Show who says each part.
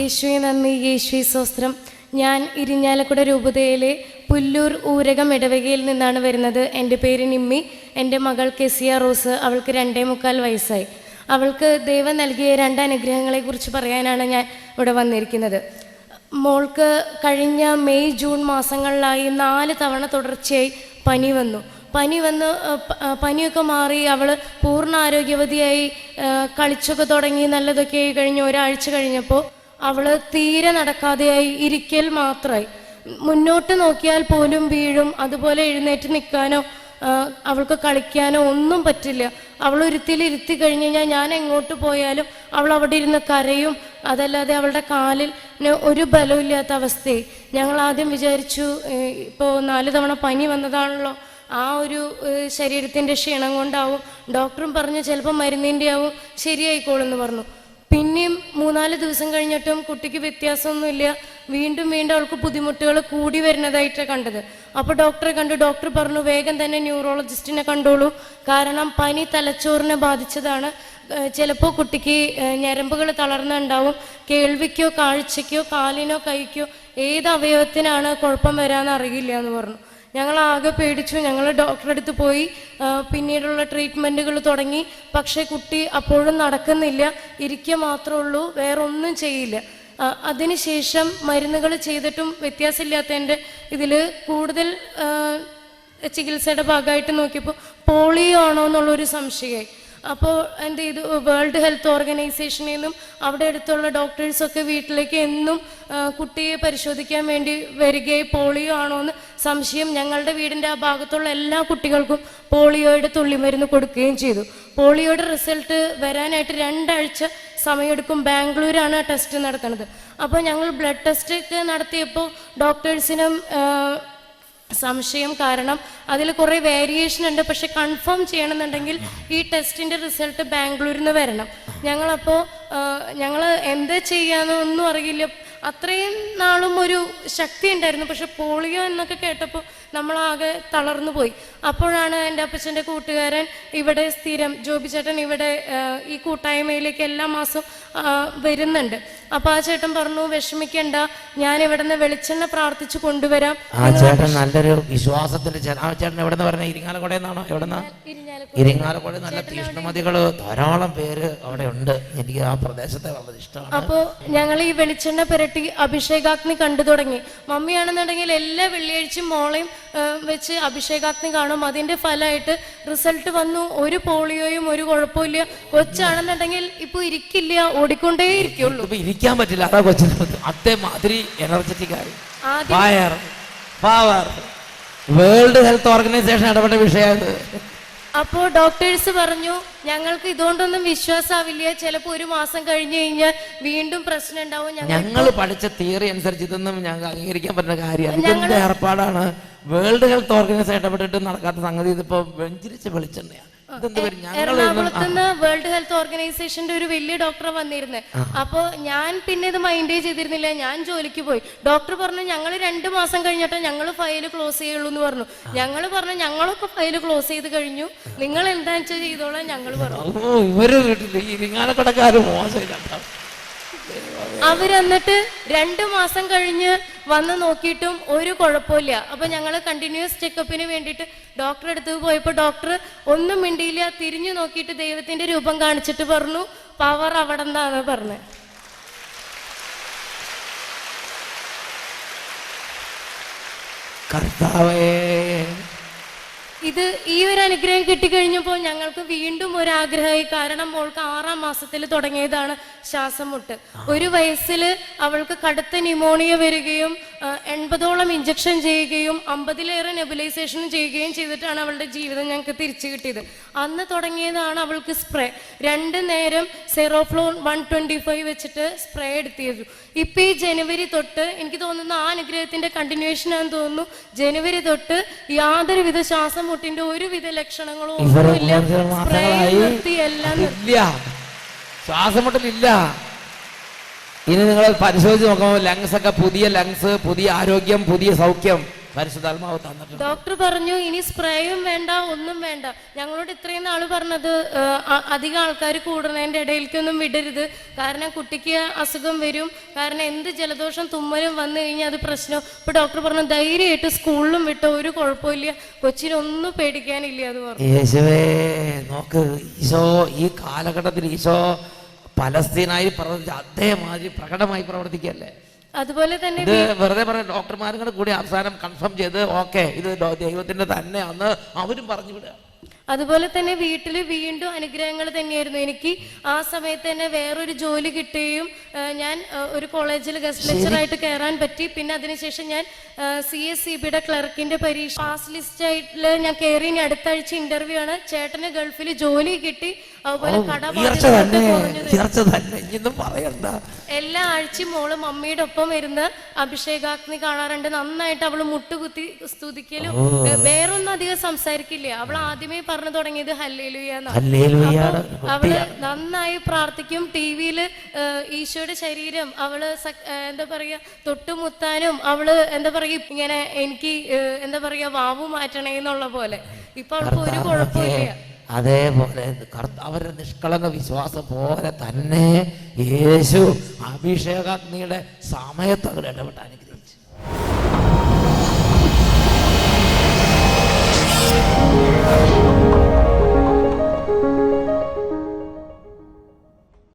Speaker 1: യേശുവെ നന്ദി, യേശുവെ സ്വസ്ത്രം. ഞാൻ ഇരിഞ്ഞാലക്കുട രൂപതയിലെ പുല്ലൂർ ഊരകം ഇടവകയിൽ നിന്നാണ് വരുന്നത്. എൻ്റെ പേര് നിമ്മി. എൻ്റെ മകൾ കെസിയ റോസ്. അവൾക്ക് 2.25 വയസ്സായി. അവൾക്ക് ദൈവം നൽകിയ 2 അനുഗ്രഹങ്ങളെക്കുറിച്ച് പറയാനാണ് ഞാൻ ഇവിടെ വന്നിരിക്കുന്നത്. മോൾക്ക് കഴിഞ്ഞ മെയ് ജൂൺ മാസങ്ങളിലായി 4 തവണ തുടർച്ചയായി പനിയൊക്കെ മാറി അവൾ പൂർണ്ണ ആരോഗ്യവതിയായി കളിച്ചൊക്കെ തുടങ്ങി നല്ലതൊക്കെ കഴിഞ്ഞ് ഒരാഴ്ച കഴിഞ്ഞപ്പോൾ അവൾ തീരെ നടക്കാതെയായി, ഇരിക്കൽ മാത്രമായി. മുന്നോട്ട് നോക്കിയാൽ പോലും വീഴും. അതുപോലെ എഴുന്നേറ്റ് നിൽക്കാനോ അവൾക്ക് കളിക്കാനോ ഒന്നും പറ്റില്ല. അവൾ ഇരുത്തി കഴിഞ്ഞ് കഴിഞ്ഞാൽ ഞാൻ എങ്ങോട്ട് പോയാലും അവൾ അവിടെ ഇരുന്ന് കരയും. അതല്ലാതെ അവളുടെ കാലിന് ഒരു ബലമില്ലാത്ത അവസ്ഥയായി. ഞങ്ങൾ ആദ്യം വിചാരിച്ചു ഇപ്പോൾ 4 തവണ പനി വന്നതാണല്ലോ, ആ ഒരു ശരീരത്തിൻ്റെ ക്ഷീണം കൊണ്ടാവും. ഡോക്ടറും പറഞ്ഞു ചിലപ്പോൾ മരുന്നിൻ്റെ ആവും, ശരിയായിക്കോളെന്ന് പറഞ്ഞു. പിന്നെയും 3-4 ദിവസം കഴിഞ്ഞിട്ടും കുട്ടിക്ക് വ്യത്യാസമൊന്നുമില്ല. വീണ്ടും അവൾക്ക് ബുദ്ധിമുട്ടുകൾ കൂടി വരുന്നതായിട്ടാണ് കണ്ടത്. അപ്പോൾ ഡോക്ടറെ കണ്ടു. ഡോക്ടർ പറഞ്ഞു വേഗം തന്നെ ന്യൂറോളജിസ്റ്റിനെ കണ്ടോളൂ, കാരണം പനി തലച്ചോറിനെ ബാധിച്ചതാണ്. ചിലപ്പോൾ കുട്ടിക്ക് ഞരമ്പുകൾ തളർന്നുണ്ടാവും. കേൾവിക്കോ കാഴ്ചയ്ക്കോ കാലിനോ കൈക്കോ ഏത് അവയവത്തിനാണ് കുഴപ്പം വരാമെന്ന് അറിയില്ല എന്ന് പറഞ്ഞു. ഞങ്ങൾ ആകെ പേടിച്ചു. ഞങ്ങൾ ഡോക്ടറെ അടുത്ത് പോയി. പിന്നീടുള്ള ട്രീറ്റ്മെൻറ്റുകൾ തുടങ്ങി. പക്ഷേ കുട്ടി അപ്പോഴും നടക്കുന്നില്ല, ഇരിക്കുക മാത്രമേ ഉള്ളൂ, വേറെ ഒന്നും ചെയ്യില്ല. അതിനുശേഷം മരുന്നുകൾ ചെയ്തിട്ടും വ്യത്യാസമില്ലാത്തതിൻ്റെ ഇതിൽ കൂടുതൽ ചികിത്സയുടെ ഭാഗമായിട്ട് നോക്കിയപ്പോൾ പോളിയോ ആണോ എന്നുള്ളൊരു സംശയമായി. അപ്പോൾ എന്ത് ചെയ്തു, വേൾഡ് ഹെൽത്ത് ഓർഗനൈസേഷനിൽ നിന്നും അവിടെ അടുത്തുള്ള ഡോക്ടേഴ്സൊക്കെ വീട്ടിലേക്ക് എന്നും കുട്ടിയെ പരിശോധിക്കാൻ വേണ്ടി വരികയും പോളിയോ ആണോ എന്ന് സംശയം. ഞങ്ങളുടെ വീടിൻ്റെ ആ ഭാഗത്തുള്ള എല്ലാ കുട്ടികൾക്കും പോളിയോയുടെ തുള്ളിമരുന്ന് കൊടുക്കുകയും ചെയ്തു. പോളിയോയുടെ റിസൾട്ട് വരാനായിട്ട് 2 ആഴ്ച സമയമെടുക്കും. ബാംഗ്ലൂരാണ് ടെസ്റ്റ് നടത്തുന്നത്. അപ്പോൾ ഞങ്ങൾ ബ്ലഡ് ടെസ്റ്റ് ഒക്കെ നടത്തിയപ്പോൾ ഡോക്ടേഴ്സിനും സംശയം, കാരണം അതിൽ കുറേ വേരിയേഷൻ ഉണ്ട്. പക്ഷെ കൺഫേം ചെയ്യണമെന്നുണ്ടെങ്കിൽ ഈ ടെസ്റ്റിൻ്റെ റിസൾട്ട് ബാംഗ്ലൂരിൽ നിന്ന് വരണം. ഞങ്ങൾ എന്താ ചെയ്യാന്നൊന്നും അറിയില്ല. അത്രയും നാളും ഒരു ശക്തി ഉണ്ടായിരുന്നു. പക്ഷെ പോളിയോ എന്നൊക്കെ കേട്ടപ്പോൾ നമ്മളാകെ തളർന്നു പോയി. അപ്പോഴാണ് എൻ്റെ അപ്പച്ചൻ്റെ കൂട്ടുകാരൻ ഇവിടെ സ്ഥിരം, ജോബി ചേട്ടൻ ഇവിടെ ഈ കൂട്ടായ്മയിലേക്ക് എല്ലാ മാസവും വരുന്നുണ്ട്. അപ്പോൾ ആ ചേട്ടൻ പറഞ്ഞു വിഷമിക്കണ്ട, ഞാൻ ഇവിടെ നിന്ന് വെളിച്ചെണ്ണ പ്രാർത്ഥിച്ചു കൊണ്ടുവരാം.
Speaker 2: ആ ചേട്ടൻ നല്ലൊരു വിശ്വാസത്തിന്റെ ചേട്ടൻ എവിടെ നിന്ന് പറഞ്ഞ ഇരിങ്ങാലക്കുടയിൽ നിന്നാണോ? എവിടെന്നാ? ഇരിങ്ങാലക്കുട. നല്ല തീഷ്ണമതികള് ധാരാളം പേര് അവിടെ ഉണ്ട്. എനിക്ക് ആ പ്രദേശത്തെ വളരെ ഇഷ്ടമാണ്.
Speaker 1: അപ്പോൾ ഞങ്ങൾ ഈ വെളിച്ചെണ്ണ പുരട്ടി അഭിഷേകാഗ്നി കണ്ടു തുടങ്ങി. മമ്മിയാണെന്നുണ്ടെങ്കിൽ എല്ലാ വെള്ളിയാഴ്ചയും മോളെയും വെച്ച് അഭിഷേകാഗ്നി കാണും. അതിന്റെ ഫലമായിട്ട് റിസൾട്ട് വന്നു. ഒരു പോളിയോയും ഒരു കുഴപ്പമില്ല. കൊച്ചാണെന്നുണ്ടെങ്കിൽ ഇപ്പൊ ഇരിക്കില്ല, ഓടിക്കൊണ്ടേ ഇരിക്കുള്ളൂ.
Speaker 2: ഇരിക്കാൻ പറ്റില്ല. അതാ കൊച്ചിന് അതേമാതിരി എനർജറ്റിക് ആയി. വേൾഡ് ഹെൽത്ത് ഓർഗനൈസേഷൻ ഇടപെട്ട വിഷയമാണ്.
Speaker 1: അപ്പോൾ ഡോക്ടേഴ്സ് പറഞ്ഞു ഞങ്ങൾക്ക് ഇതുകൊണ്ടൊന്നും വിശ്വാസമാവില്ല, ചിലപ്പോൾ 1 മാസം കഴിഞ്ഞു കഴിഞ്ഞാൽ വീണ്ടും പ്രശ്നം ഉണ്ടാവും.
Speaker 2: ഞങ്ങൾ പഠിച്ച തിയറി അനുസരിച്ച് ഇതൊന്നും ഞങ്ങൾക്ക് അംഗീകരിക്കാൻ പറ്റുന്ന കാര്യമാണ്. ഏർപ്പാടാണ്. വേൾഡ് ഹെൽത്ത് ഓർഗനൈസേഷൻ ഇടപെട്ടിട്ട് നടക്കാത്ത സംഗതി. ഇതിപ്പോ വെഞ്ചരിച്ച് വെളിച്ചെണ്ണയാണ്.
Speaker 1: എറണാകുളത്ത് നിന്ന് വേൾഡ് ഹെൽത്ത് ഓർഗനൈസേഷന്റെ ഒരു വലിയ ഡോക്ടറെ വന്നിരുന്നത്. അപ്പൊ ഞാൻ പിന്നെ ഇത് മൈൻഡേ ചെയ്തിരുന്നില്ല. ഞാൻ ജോലിക്ക് പോയി. ഡോക്ടർ പറഞ്ഞു ഞങ്ങൾ 2 മാസം കഴിഞ്ഞിട്ട് ഞങ്ങൾ ഫയൽ ക്ലോസ് ചെയ്യുള്ളൂ എന്ന് പറഞ്ഞു. ഞങ്ങൾ പറഞ്ഞു ഞങ്ങളൊക്കെ ഫയൽ ക്ലോസ് ചെയ്ത് കഴിഞ്ഞു, നിങ്ങൾ എന്താ വെച്ചാൽ ചെയ്തോളാം ഞങ്ങൾ പറഞ്ഞു. അവരെന്നിട്ട് 2 മാസം കഴിഞ്ഞ് വന്ന് നോക്കിയിട്ടും ഒരു കുഴപ്പമില്ല. അപ്പൊ ഞങ്ങൾ കണ്ടിന്യൂസ് ചെക്കപ്പിന് വേണ്ടിയിട്ട് ഡോക്ടറെ അടുത്ത് പോയപ്പോൾ ഡോക്ടർ ഒന്നും മിണ്ടിയില്ല. തിരിഞ്ഞു നോക്കിയിട്ട് ദൈവത്തിന്റെ രൂപം കാണിച്ചിട്ട് പറഞ്ഞു പവർ അവിടെ നിന്നാണ് പറഞ്ഞത്. ഇത് ഈ ഒരു അനുഗ്രഹം കിട്ടിക്കഴിഞ്ഞപ്പോൾ ഞങ്ങൾക്ക് വീണ്ടും ഒരാഗ്രഹമായി. കാരണം മോൾക്ക് 6-ാം മാസത്തിൽ തുടങ്ങിയതാണ് ശ്വാസം മുട്ട്. 1 വയസ്സിൽ അവൾക്ക് കടുത്ത ന്യൂമോണിയ വരികയും 80ഓളം ഇഞ്ചക്ഷൻ ചെയ്യുകയും 50ലേറെ നെബുലൈസേഷനും ചെയ്യുകയും ചെയ്തിട്ടാണ് അവളുടെ ജീവിതം ഞങ്ങൾക്ക് തിരിച്ചു കിട്ടിയത്. അന്ന് തുടങ്ങിയതാണ് അവൾക്ക് സ്പ്രേ. 2 നേരം സെറോഫ്ലോൺ 125 വെച്ചിട്ട് സ്പ്രേ എടുത്തിരുന്നു. ഇപ്പൊ ഈ ജനുവരി തൊട്ട് എനിക്ക് തോന്നുന്നു ആ അനുഗ്രഹത്തിന്റെ കണ്ടിന്യൂഷൻ ആണെന്ന് തോന്നുന്നു. ജനുവരി തൊട്ട് യാതൊരുവിധ ശ്വാസം മുട്ടിന്റെ ഒരുവിധ ലക്ഷണങ്ങളോ ഒന്നുമില്ല.
Speaker 2: ശ്വാസമുട്ടലില്ല. ഇനി നിങ്ങൾ പരിശോധിച്ച് നോക്കുമ്പോൾ ലങ്സ് ഒക്കെ പുതിയ ലങ്സ്, പുതിയ ആരോഗ്യം, പുതിയ സൗഖ്യം. പരിശുദ്ധാത്മാവ് തന്നിട്ടുണ്ട്.
Speaker 1: ഡോക്ടർ പറഞ്ഞു ഇനി സ്പ്രേയും വേണ്ട, ഒന്നും വേണ്ട. ഞങ്ങളോട് ഇത്രയും നാള് പറഞ്ഞത് അധികം ആൾക്കാർ കൂടുന്നതിൻ്റെ ഇടയിലേക്കൊന്നും വിടരുത്, കാരണം കുട്ടിക്ക് അസുഖം വരും, കാരണം എന്ത് ജലദോഷം തുമ്മലും വന്നു കഴിഞ്ഞാൽ അത് പ്രശ്നം. ഇപ്പൊ ഡോക്ടർ പറഞ്ഞു ധൈര്യമായിട്ട് സ്കൂളിലും വിട്ടോ, ഒരു കുഴപ്പമില്ല, കൊച്ചിനൊന്നും പേടിക്കാനില്ല എന്ന് പറഞ്ഞു.
Speaker 2: യേശുവേ നോക്ക്, ഈശോ ഈ കാലഘട്ടത്തിൽ ഈശോ പലസ്തീനായി പ്രവർത്തിച്ച അതേമാതിരി പ്രകടമായി പ്രവർത്തിക്കല്ലേ.
Speaker 1: അതുപോലെ തന്നെ
Speaker 2: ഇത് വെറുതെ പറഞ്ഞ ഡോക്ടർമാരും കൂടെ കൂടി അവസാനം കൺഫേം ചെയ്ത് ഓക്കെ ഇത് ദൈവത്തിന്റെ തന്നെയാന്ന് അവരും പറഞ്ഞു വിടുക.
Speaker 1: അതുപോലെ തന്നെ വീട്ടിൽ വീണ്ടും അനുഗ്രഹങ്ങൾ തന്നെയായിരുന്നു. എനിക്ക് ആ സമയത്ത് തന്നെ വേറൊരു ജോലി കിട്ടുകയും ഞാൻ ഒരു കോളേജിൽ ഗസ്റ്റ് ലെക്ചറായിട്ട് കയറാൻ പറ്റി. പിന്നെ അതിനുശേഷം ഞാൻ CSCBയുടെ ക്ലർക്കിന്റെ പരീക്ഷ പാസ് ലിസ്റ്റ് ആയിട്ട് ഞാൻ കയറി. ഇനി അടുത്ത ആഴ്ച ഇന്റർവ്യൂ ആണ്. ചേട്ടന് ഗൾഫിൽ ജോലി കിട്ടി. അതുപോലെ എല്ലാ ആഴ്ചയും മോള് മമ്മിയുടെ ഒപ്പം ഇരുന്ന് അഭിഷേകാഗ്നി കാണാറുണ്ട്. നന്നായിട്ട് അവള് മുട്ടുകുത്തി സ്തുതിക്കലും വേറൊന്നും അധികം സംസാരിക്കില്ല. അവൾ ആദ്യമേ പറഞ്ഞു തുടങ്ങിയത് ഹല്ലേലൂയ. അവള് നന്നായി പ്രാർത്ഥിക്കും. TV-ല് ഈശോയുടെ ശരീരം അവള് എന്താ പറയാ തൊട്ടുമുത്താനും അവള് എന്താ പറയാ ഇങ്ങനെ എനിക്ക് എന്താ പറയാ വാവു മാറ്റണേ എന്നുള്ള പോലെ. ഇപ്പൊ അവൾക്ക് ഒരു കുഴപ്പമില്ല.
Speaker 2: അതേപോലെ അവരുടെ നിഷ്കളങ്ക വിശ്വാസം പോലെ തന്നെ യേശു അഭിഷേകാഗ്നിയുടെ സമയത്ത് അവർ ഇടപെട്ട് അനുഗ്രഹിക്കും.